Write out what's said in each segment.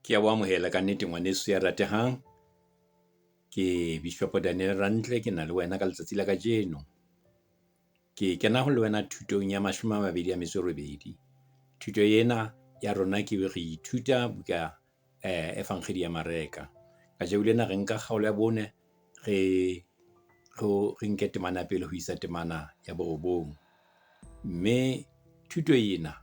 Ke a boamohela ka nnete ngwaneso ya ratehang. Ke Bishop Daniel Rantle ke na le wena ka letsatsi la kajeno. Ke kena ho le wena thutong ya 28. Thuto ena ya rona ke re ithuta buka efangedi ya Mareka. Ka jeo lena re nka kgaolo ya bone re nke temana pele ho isa temana ya borobong. Mme thuto ena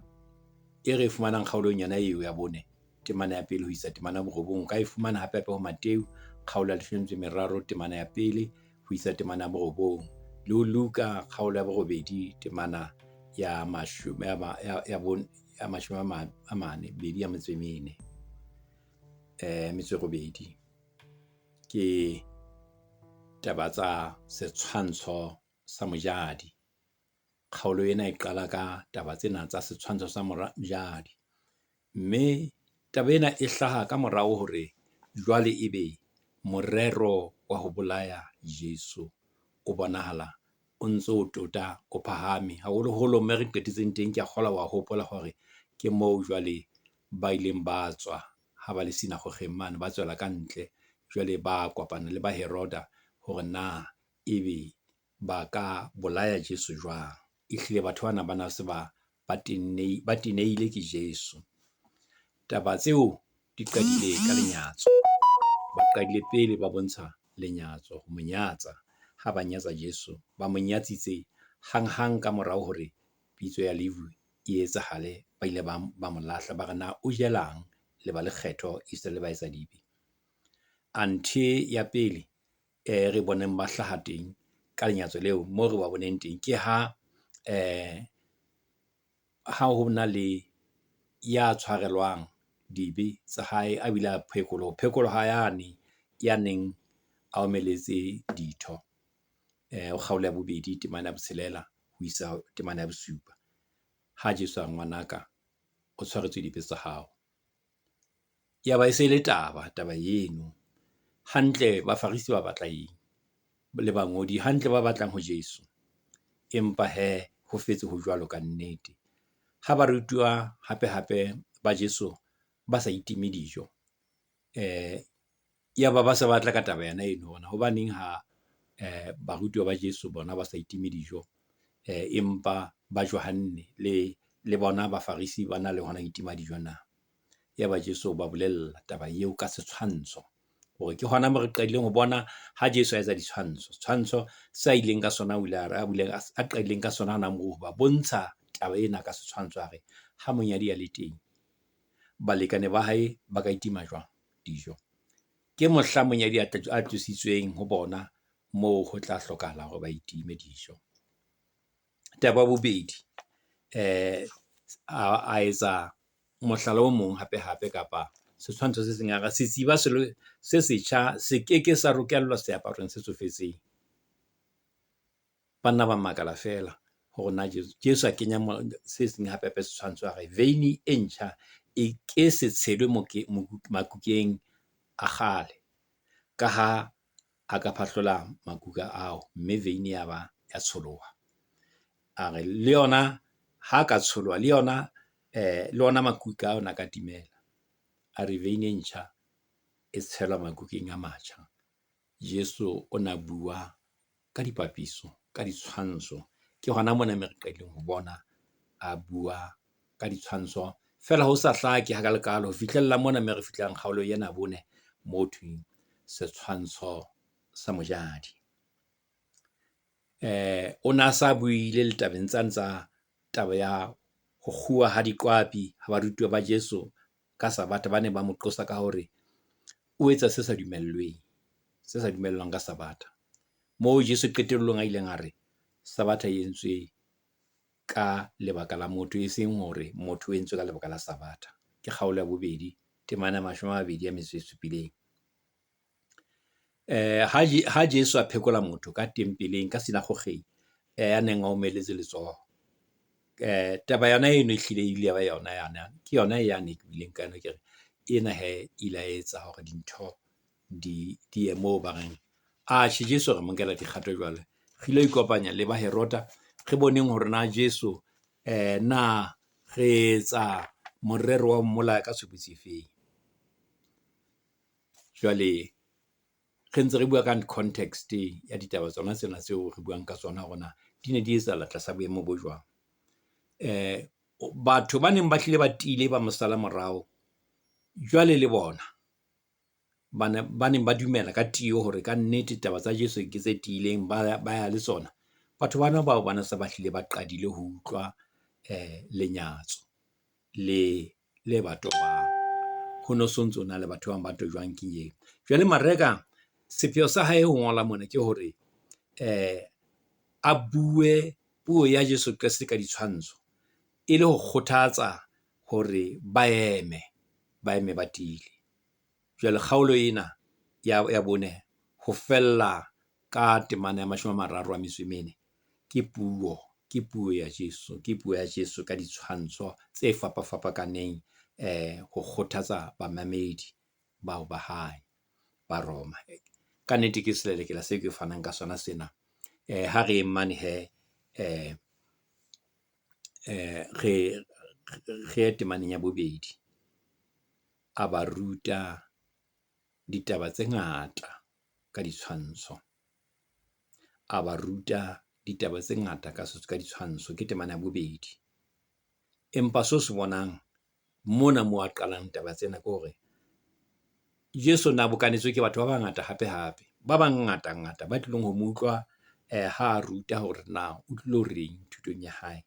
e re fumanang kgaolong yana eo ya bone temana ya pele ho isa temana borobong ka e fumana hape ho Mateu kgaolo ya 13 temana ya pele ho isa temana ya borobong, le ho Luka kgaolo ya borobedi temana ya 24. Ke taba tsa setshwantsho sa mojadi. Kgaolo ena e qala ka taba tsena tsa setshwantsho sa mojadi, mme taba ena e hlaha ka morao hore jwale ebe morero wa ho bolaya Jesu o bonahala o ntso o tota o phahame haholoholo mme re qetetseng teng. Ke a kgola wa hopola hore ke moo jwale ba ileng ba tswa ha ba le sinagogeng mane, ba tswela ka ntle jwale ba kopana le ba Heroda hore na ebe ba ka bolaya Jesu jwang. Ehlile batho bana ba na se ba teneile ke Jesu. Taba tseo di qadile ka lenyatso. Ba qadile pele ba bontsha lenyatso, ho monyatsa. Ha ba nyatsa Jesu, ba monyatsitse hang ka morao hore pitso ya levu e etsahale, ba ile ba mo lahla, ba re na o jelang le ba lekgetho e se le ba etsa dibe. Anthe ya pele re boneng ba hlaha teng ka lenyatso leo, moo re ba boneng teng ke ha ho na le ya tshwarelwang dibe tsa hae a bile a phekolo ha ya neng a omeletse ditho. O kgaolo ya bobedi temana ya 6 ho isa temana ya 7. Ha Jesu a ngwanaka o tshwaretswe dibe tsa hao. Ya ba e se le taba eno. Hantle Bafarisi ba batla eng? Le bangodi hantle ba batlang ho Jesu. Empa ho fetse ho jwalo ka nnete. Ha ba rutwa hape ba Jesu ba sa itime dijo. Ya ba se batla ka taba yana eno hona hobaneng ha barutwa ba Jesu bona ba sa itime dijo, empa ba Johanne le bona Bafarisi ba na le hona itima dijo na. Ya ba Jesu ba bolella taba eo ka setshwantsho hore ke hona mo re qadileng ho bona ha Jesu a etsa ditshwantsho sa ileng ka sona a qadileng ka sona hona moo ba bontsha taba ena ka setshwantsho hore ha monyadi ya le teng, balekane ba hae ba ka itima jwang dijo. Ke mohla monyadi a tlositsweng ho bona moo ho tla hlokahala hore ba itime dijo. Taba ya bobedi a etsa mohlala o mong hape kapa setshwantsho se seng hara setsiba se setjha se keke sa rokellwa seaparong se tsofetseng. Banna ba makala fela hore na Jesu a kenya se seng hape setshwantsho hore veini e ntjha e ke se tshelwe makukeng a kgale, ka ha a ka phahlola makuka ao mme veini ya ba ya tsholoha. A re le yona ha ka tsholoha le yona makuka ao na ka timela. A re veini e ntjha e tshelwa makukeng a matjha. Jesu o na bua ka dipapiso, ka ditshwantsho. Ke hona mona me re qadileng ho bona a bua ka ditshwantsho fela ho sa hlake hakalekalo ho fihlella mona me re fihlang kgaolo ena bone mo thweng setshwantsho sa mojadi. O na sa buile le tabeng tsa taba ya ho kgua ha diqwapi ha barutwa ba Jesu ka Sabata ba ne ba mo qosa ka hore o etsa se sa dumellwang ka Sabata. Moo Jesu qetellong a ileng a re Sabata e entswe ka lebaka la motho, e seng hore motho o entswe ka lebaka la Sabata. Ke kgaolo ya bobedi temana 27. Ha Jesu a phekola motho ka tempeleng ka sinagogeng a neng a omeletse letsoho, taba yona eno ehlile ile ya ba yona ke yona yane ke bileng ka yona ke re ena ile etsa hore dintho di ye moo ba reng Jesu re monkela dikgato jwale re ile ikopanya le ba Heroda re boneng hore na Jesu na re etsa morero wa mmolaya ka tshobotsi efeng. Jwale re ntse re bua ka context ya ditaba tsona tsena tseo re buang ka tsona rona di ne di etsahala tlasa boemo bo jwang. Batho ba neng ba tlile ba tile ba mosala morao, jwale le bona ba neng ba dumela ka tio hore ka nnete taba tsa Jesu ke tse tiileng, ba ya le tsona. Batho bana bao bana se ba hlile ba qadile ho utlwa lenyatso le batho ba ho no sontso na le batho ba batho jwang ke eng. Jwale Mareka sepheo sa hae ho ngola mona ke hore a bue puo ya Jesu Kriste ka ditshwantsho e le ho kgothatsa hore ba eme ba tile. Jwale kgaolo ena ya bone ho fella ka temana ya 34 ke puo ya Jesu, ke puo ya Jesu ka ditshwantsho tse fapafapakaneng ho kgothatsa bamamedi bao ba hae ba Roma. Ka nnete ke selelekela se ke fanang ka sona sena. Ha re mane he re temaneng ya bobedi, a ba ruta ditaba tse ngata ka ditshwantsho, a ba ruta ditaba tse ngata ka ditshwantsho, ke temana ya bobedi. Empa so se bonang mona mo a qalang taba tsena ke hore Jesu na bokanetswe ke batho ba bangata hape ba bangata ba tlileng ho mo utlwa ha ruta hore na o tlilo reng thutong ya hae.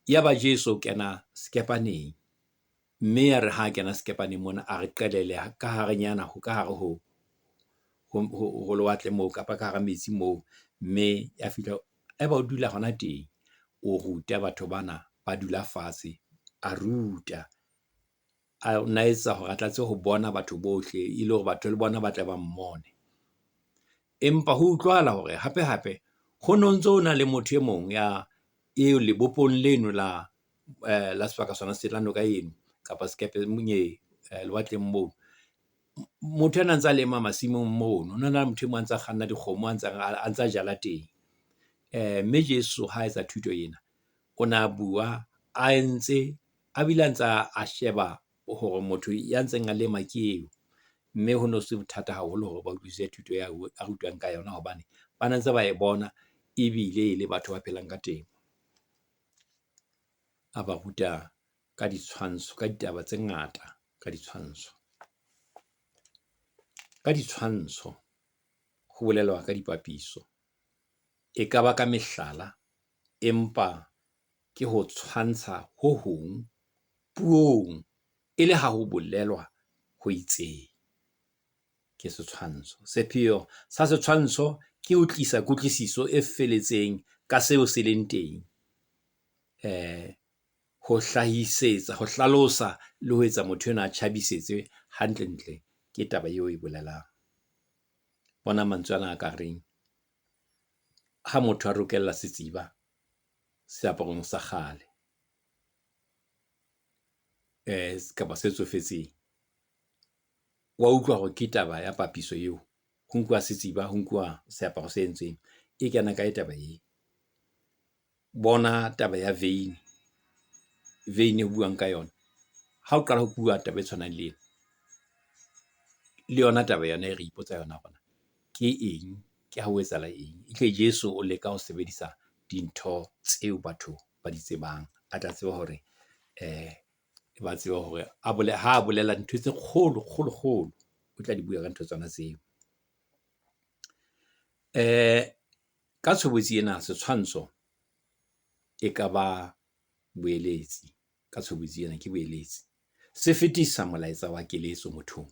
Ya ba Jesu kena skepaneng, mme ya re ha kena skepaneng mona a re qelele ka harenyana ho ka hare ho lewatle moo kapa ka hara metsi moo, mme ya fihla e ba o dula hona teng, o ruta batho bana ba dula fatshe, a ruta a naetsa hore a tlatse ho bona batho bohle ile hore batho le bona ba tla ba mmone. Empa ho utlwahala hore hape ho nontso na le motho e mong ya eo lebopong leno la sebaka sona se la noka eno kapa skepe monye lewatleng moo, motho ana ntse a lema masimong mono, ona na motho mo ntse a kganna dikgomo a ntse a jala teng. Mme Jesu ha etsa thuto ena, o na bua a ntse a bile ntse a sheba hore motho ya ntseng a lema ke eo, mme ho no se bothata haholo hore ba utlwisise thuto ya a rutang ka yona hobane ba ntse ba e bona ebile le batho ba phelang ka teng. A ba ruta ka ditshwantsho, ka ditaba tse ngata ka ditshwantsho. Ka ditshwantsho ho bolelwa ka dipapiso, e ka ba ka mehlala, empa ke ho tshwantsha ho hong puong e le ha ho bolelwa ho itseng. Ke setshwantsho. Sepheo sa setshwantsho ke ho tlisa kutlwisiso e felletseng ka seo se leng teng, ho hlahisetsa, ho hlalosa le ho etsa motho ena a tjhabisetse hantle ke taba eo e bolelang. Bona mantswe ana a ka reng ha motho a rokella setsiba seaparong sa kgale kapa se tsofetseng, wa utlwa hore ke taba ya papiso eo, ho nkuwa setsiba, ho nkuwa seaparo se entsweng, e kena ka taba e. Bona taba ya vein e buang ka yona, ha o qala ho bua taba e tshwanang le yona taba yona e re ipotsa yona bona ke eng, ke ha o etsahala eng. Hle Jesu o leka ho sebedisa dintho tseo batho ba di tsebang, a tla tseba hore ba tseba hore ha a bolela ntho tse kgolo o tla di bua ka ntho tsona tseo. Ka tshobotsi ena setshwantsho e ka ba boeletsi, ka tshobotsi ena ke boeletsi, se fetisa molaetsa wa keletso mothong.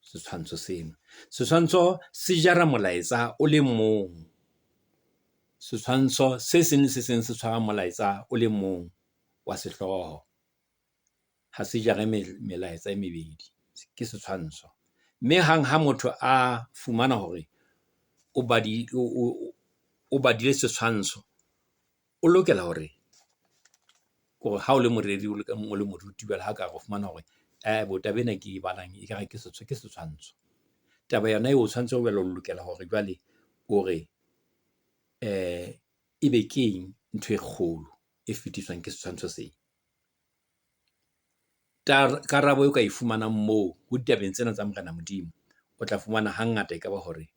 Setshwantsho se jara molaetsa o le mong, setshwantsho se seng se tshwara molaetsa o le mong wa sehlooho, ha se jare melaetsa e mebedi, ke setshwantsho. Mme hang ha motho a fumana hore o badile setshwantsho, o lokela hore ha o le moreri o le moruti, jwale ha ka re fumana hore taba ena ke e balang e ka re ke setshwantsho, taba yona eo o tshwanetse o lokela hore jwale o re ebe ke eng ntho e kgolo e fetiswang ke setshwantsho sena. Karabo e ka e fumanang moo ho ditabeng tsena tsa Morena Modimo, o tla fumana hangata e ka ba hore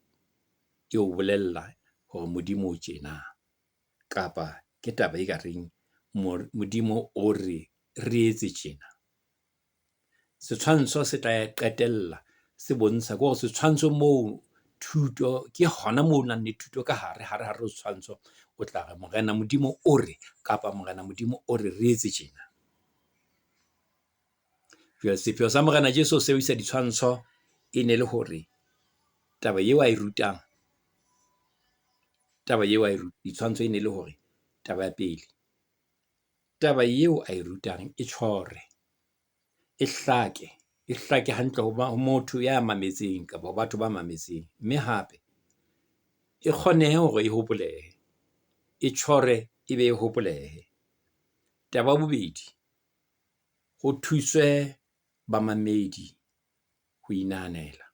e o bolella hore Modimo o tjena, kapa ke taba e ka reng Modimo o re etse tjena. Setshwantsho se tla qetella se bontsha gore setshwantsho moo thuto ke hona moo nang le thuto ka hare o setshwantsho o tla re Morena Modimo o re, kapa Morena Modimo o re etse tjena. Jwale sepheo sa Morena Jesu o sebedisa ditshwantsho e ne le hore taba eo a e rutang, ditshwantsho e ne le hore taba ya pele, taba eo a e rutang e tjhore, e hlake hantle ho motho ya mametseng kapa ho batho ba mametseng, mme hape e kgonehe hore e hopolehe, e tjhore e be e hopolehe. Taba ya bobedi, ho thuswe bamamedi ho inahanela.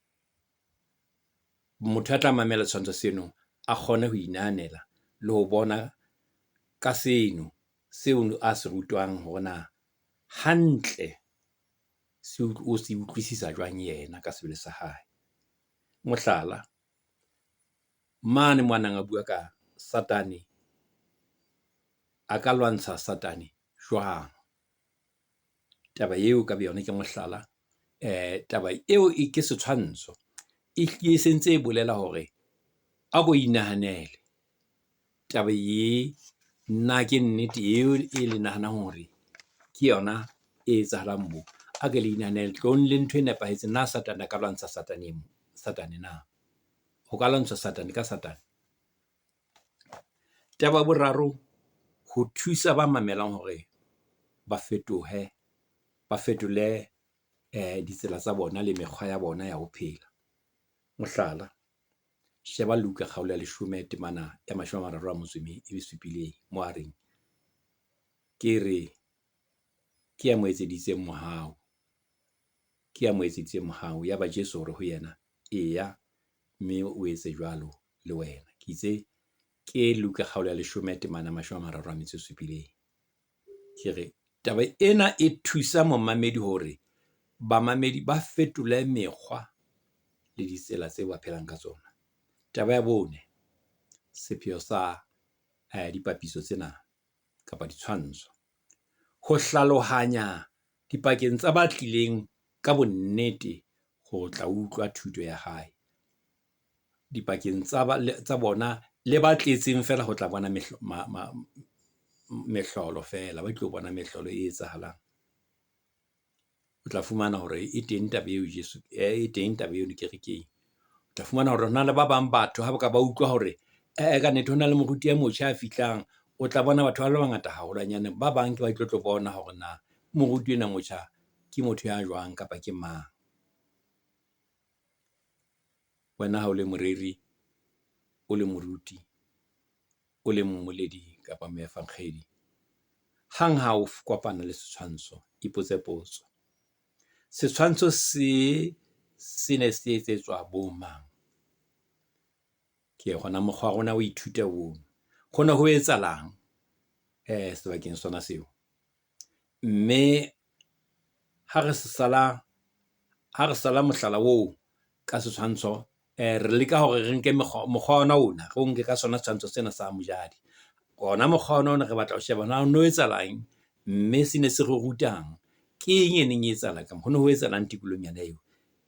Motho a tla mamela tshwantsho seno a kgone ho inahanela le ho bona ka seno seo a se rutwang hore na hantle o se utlwisisa jwang yena ka sebele sa hae. Mohlala, mane mwanang a bua ka Satane, a ka lwantsha Satane jwang? Taba eo ka yona ke mohlala. Taba eo e ke setshwantsho, e sentse e bolela hore a ko inahanele taba ye, nna ke nnete eo e le nahanang hore ke yona e etsahalang moo. A ke le inahanele tlong le ntho e nepahetseng. Na Satane a ka lwantsha Satane na? Ho ka lwantshwa Satane ka Satane? Taba boraro, ho thusa ba mamelang hore ba fetole ditsela tsa bona le mekgwa ya bona ya ho phela. Mohlala, sheba Luka kgaolo ya 10:37 mo a reng, ke re ke ya mo etseditseng mohau, ya ba Jesu hore ho yena, eya mme o etse jwalo le wena. Ke itse ke Luka kgaolo ya 10:37. Ke re taba ena e thusa momamedi hore bamamedi ba fetole mekgwa le ditsela tseo ba phelang ka tsona. Taba ya bone, sepheo sa dipapiso tsena kapa ditshwantsho, ho hlalohanya dipakeng tsa ba tlileng ka bonnete ho tla utlwa thuto ya hae, dipakeng tsa bona le ba tletseng fela ho tla bona mehlolo fela, ba tlo bona mehlolo e etsahalang. O tla fumana hore e teng taba eo dikerekeng. O tla fumana hore hona le ba bang batho ha ba ka ba utlwa hore ka nnete ho na le moruti ya motjha a fihlang, o tla bona batho ba le bangata haholwanyane ba bang ke ba tlo bona hore na moruti ena motjha ke motho ya jwang kapa ke mang. Wena ha o le moreri, o le moruti, o le mmoledi kapa moefankgedi, hang ha o kopana le setshwantsho, ipotse potso, setshwantsho se ne se etsetswa bo mang? Ke gona mokgwa rona o ithuta ono, hona ho etsahalang sebakeng sona seo. Mme ha re sala mohlala oo ka setshwantsho, re leka hore re nke mokgwa ona re o nke ka sona setshwantsho sena sa mojadi. Gona mokgwa ona re batla ho sheba na no etsahalang, mme se ne se re rutang, ke eng e neng e etsahala ka ho no ho etsahalang tikolong yana eo.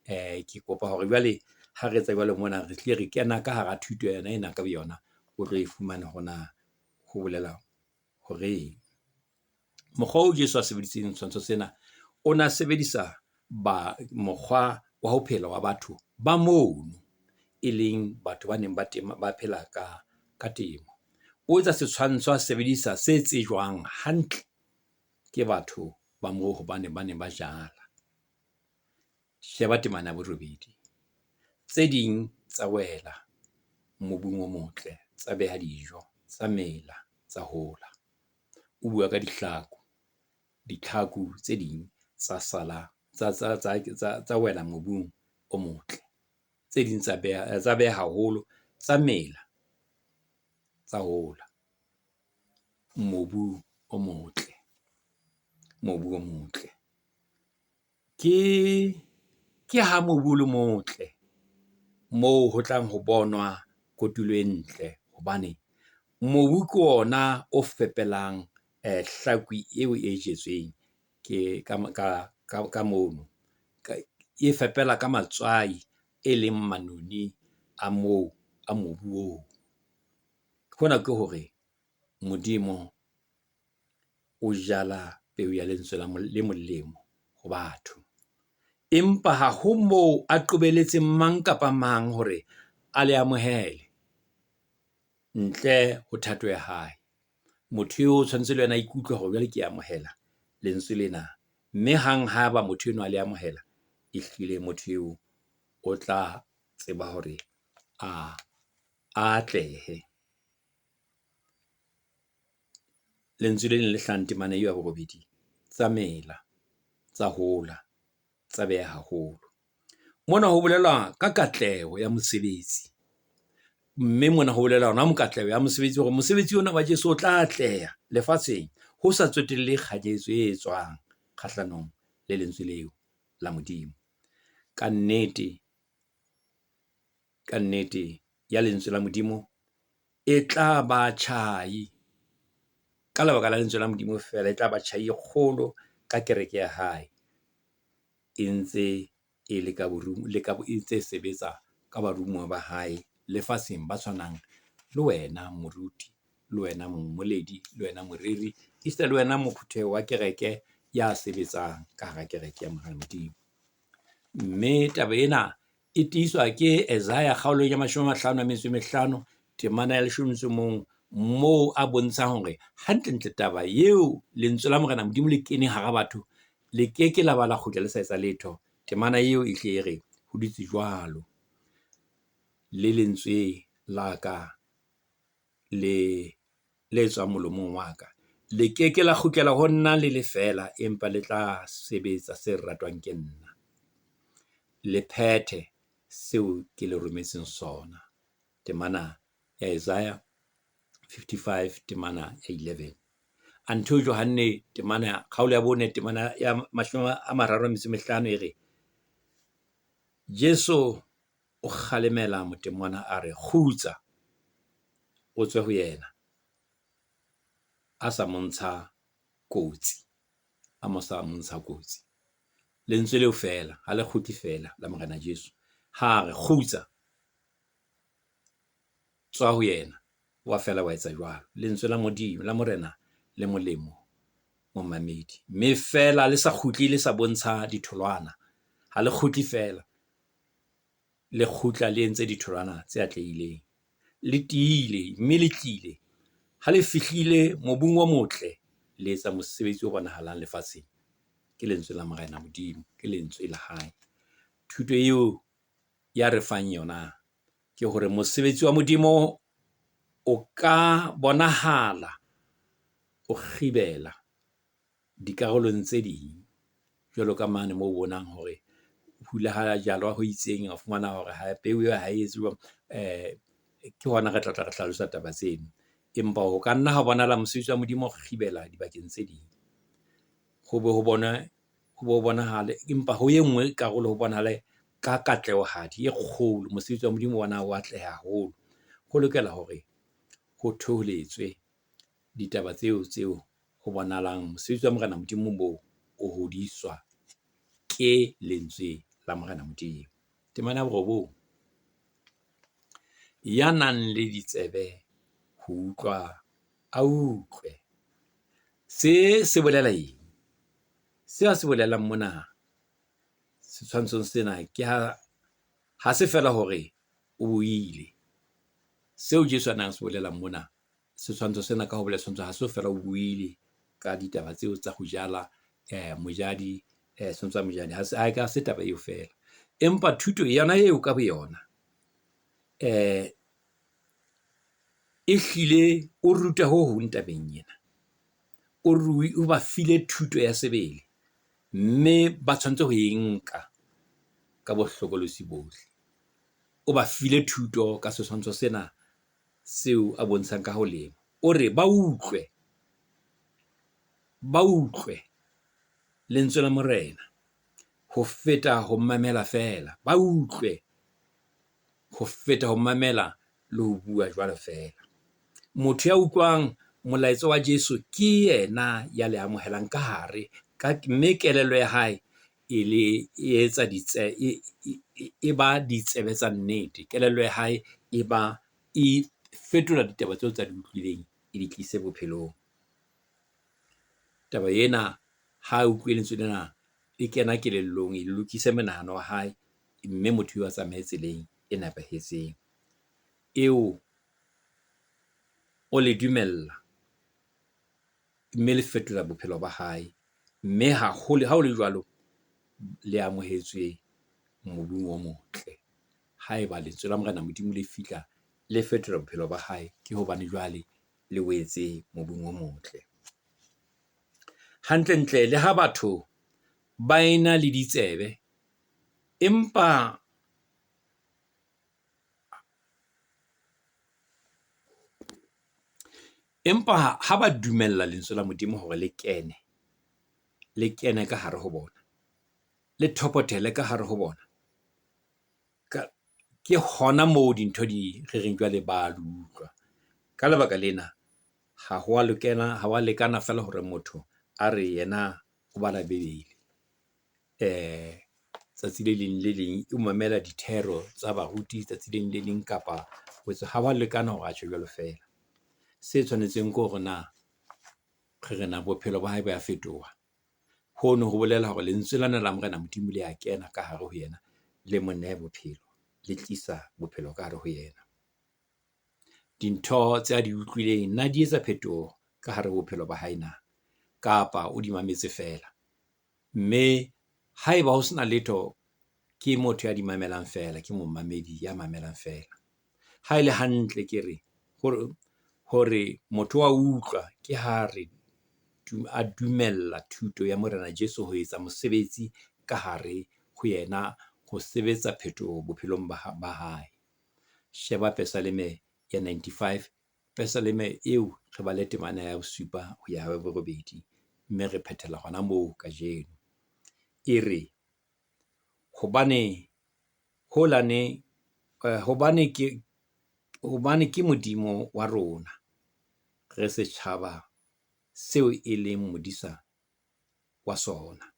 Ke kopa hore jwale ha re etsa jwale mona re tle re kena ka hara thuto yana ena ka yona, o tlo e fumana hona ho bolela hore mokgwa o Jesu a sebedisitseng setshwantsho sena, o na sebedisa mokgwa wa ho phela wa batho ba mono, e leng batho ba neng ba phela ka temo. O etsa setshwantsho a sebedisa se tsejwang hantle ke batho ba moo hobane ba neng ba jala. Sheba temana ya borobedi, tse ding tsa wela mobung o motle, tsa beha dijo, tsa mela, tsa hola. O bua ka ditlhaku tse ding tsa sala tsa wela mobung o motle, tse ding tsa beha haholo, tsa mela, tsa hola. Mobu o motle. Ke ha mobu le motle, moo ho tlang ho bonwa kotulo e ntle, hobane mobu ke ona o fepelang hlakwi eo e jetsweng ke ka mono, e fepela ka matswai e leng manoni a mobu oo. Hona ke hore Modimo o jala peo ya lentswe le molemo ho batho, empa ha ho moo a qobelletseng mang kapa mang hore a le amohele ntle ho thato ya hae. Motho eo o tshwanetse le yena a ikutlwe hore jwale ke amohela lentswe lena, mme hang ha ba motho eno a le amohela, ehlile motho eo o tla tseba hore a atlehe. Lentswe le le hlahang temana eo ya borobedi, tsa mela, tsa hola, tsa beha haholo. Mona ho bolela ka katleho ya mosebetsi, mme mona ho bolela hona mokatleho ya mosebetsi hore mosebetsi ona wa Jesu o tla atleha lefatsheng ho sa tsotelle kganyetso e tswang kgahlanong le lentswe leo la Modimo. Ka nnete ya lentswe la Modimo e tla ba tjhai ka lebaka la lentswe la Modimo fela, e tla ba tjhai e kgolo ka kereke ya hae, e ntse e le ka borumo le ka itse sebetsa ka barumo ba hae lefatsheng ba tshwanang le wena moruti, le wena mmoledi, le wena moriri, isita le wena mophutheho wa kereke ya sebetsang ka hara kereke ya Modimo. Mme taba ena e tiiswa ke Isaiah kgaolong ya 55 temana ya 11 moo a bontshang hore hantlentle taba eo lentswe la Morena Modimo le kene hara batho le keke la ba la kgutla le sa etsa letho. Temana eo e hle e re ho ditse jwalo, le lentswe la ka le tswang molomong wa ka le keke la kgutlela ho nna le le fela, empa le tla sebetsa se ratwang ke nna, le phethe seo ke le rometseng sona. Temana ya Isaiah 55 temana ya 11. Antho Johanne temana ya kgaolo ya 4 temana ya 35 e re Jesu o kgalemela motemwana a re kgutsa o tswe ho yena, a sa montsha kotsi, lentswe leo fela ha le kguti fela la Morena Jesu, ha re kgutsa tswa ho yena, wa fela wa etsa jwalo. Lentswe la Modimo la Morena le molemo momamedi, mme fela le sa kgutli le sa bontsha ditholwana, ha le kgutli fela le kgutla le entse ditholwana tse atlehileng, le tiile mme le tlile, ha le fihlile mobung o motle, le etsa mosebetsi o bonahalang lefatsheng. Ke lentswe la Morena Modimo, ke lentswe la hae. Thuto eo ya re fang yona ke hore mosebetsi wa Modimo o ka bonahala o khibela dikarolong tse ding, jwalo ka mane moo bonang hore hula ha jalwa ho itseng, a fumana hore ha peo ha e etswe ke hona re tla re hlalosa taba tseno, empa ho ka nna ha bonahala mosebetsi wa Modimo o khibela dibakeng tse ding, ho bonahale, empa ho ye nngwe karolo ho bonahale ka katlehodi e kgolo, mosebetsi wa Modimo ona o atleha haholo. Ho lokela hore ho thoholetswe ditaba tseo ho bonahalang mosebetsi wa Morena Modimo moo o hodiswa ke lentswe la Morena Modimo. Temana ya 9, ya nang le ditsebe ho utlwa a utlwe. Se bolela eng? Se a se bolelang mona setshwantshong sena ke ha se fela hore o buile. Seo Jesu a nang se bolelang mona setshwantsho sena ka ho bolela setshwantsho ha se fela o buile ka ditaba tseo tsa ho jala mojadi setshwantsho sa mojadi, ha ka se taba eo fela, empa thuto yona eo ka boyona e hlile o ruta ho hong tabeng ena, o ba file thuto ya sebele, mme ba tshwantse ho e nka ka bohlokolosi bohle. O ba file thuto ka setshwantsho sena seo a bontshang ka ho lema, o re ba utlwe lentswe la Morena ho feta ho mamela fela, ba utlwe ho feta ho mamela le ho bua jwalo fela. Motho ya utlwang molaetsa wa Jesu ke yena ya le amohelang ka hare, mme kelello ya hae e etsa e ba ditsebe tsa nnete. Kelello ya hae e fetola ditaba tseo tsa di utlwileng, e di tlise bophelong. Taba ena ha utlwe lentswe lena e kena kelellong, e lokise menahano wa hae, mme motho a tsamaye tseleng e nepahetseng eo o le dumella, mme le fetola bophelo ba hae, mme ha o le jwalo le amohetswe mobung o motle. Haeba lentswe la Morena Modimo le fihla le fetola bophelo ba hae, ke hobane jwale le wetse mobung o motle. Hantlentle le ha batho ba ena le ditsebe, empa ha ba dumella lentswe la Modimo hore le kene ka hare ho bona, le thopothele ka hare ho bona, ke hona moo dintho di re reng jwale ba utlwa. Ka lebaka lena ha wa lekana fela hore motho a re yena o bala Bebele, tsatsi le leng le leng o mamela dithero tsa baruti, tsatsi le leng kapa ha wa lekana hore a tjho jwalo fela. Se tshwanetseng ke hore re na bophelo ba hae ba fetoha. Hono ho bolela hore lentswe lana la Morena Modimo le a kena ka hare ho yena, le mo nehe bophelo, le tlisa bophelo ka hare ho yena. Dintho tse a di utlwileng na di etsa phetoho ka hare ho bophelo ba hae na, kapa o di mametse fela? Mme haeba ho sena letho, ke motho ya di mamelang fela, ke momamedi ya mamelang fela. Ha ile hantle ke re hore motho wa utlwa ke ha re a dumella thuto ya Morena Jesu ho etsa mosebetsi ka hare ho yena, ho sebetsa phetoho bophelong ba hae. Sheba Pesaleme ya 95, Pesaleme eo re bale temana ya 7 ho ya 8, mme re phethela hona moo kajeno. E re, hobane ke Modimo wa rona, re setjhaba seo e leng modisa wa sona,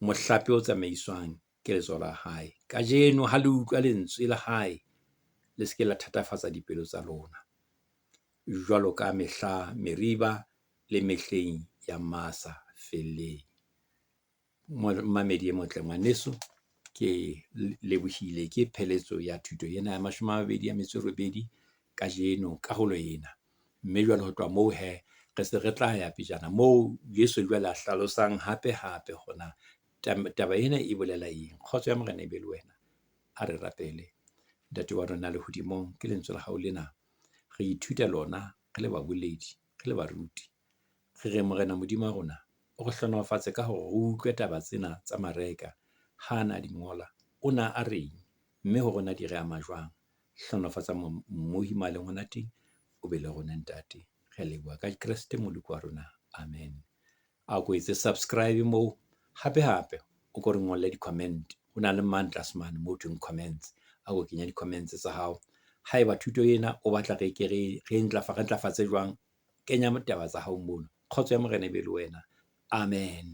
mohlape o tsamaiswang ke letsoho la hae. Kajeno ha le utlwa lentswe la hae, le se ke la thatafatsa dipelo tsa lona, jwalo ka mehla meriba le mehleng ya masa felleng. Mamedi e motle ngwaneso, ke lebohile ke pheletso ya thuto ena ya 28 kajeno karolo ena, mme jwale ho tloha moo re se re tla ya pejana moo Yesu jwale a hlalosang hape hona taba ena e bolela eng. Kgotso ya Morena e be le wena. A re rapele. Ntate wa rona lehodimong, ke lentswe la hao lena re ithuta lona, re le baboledi, re le baruti. Re re Morena Modimo wa rona, o re hlohonolofatse ka hore re utlwe taba tsena tsa mareka ha na di ngola, o na a reng, mme ho rona di re ama jwang. Hlohonolofatsa mmohi maleng hona teng, o be le rona ntate. Re leboha ka Kriste Moloko wa rona. Amen. A ko etse subscribe moo, hape o ko re ngolle di-comment. Ho na le man tlase mane moo thweng comments, a ko kenya di-comments tsa hao. Haeba thuto ena o batla re ntlafatse jwang, kenya taba tsa hao mono. Kgotso ya Morena e be le wena. Amen.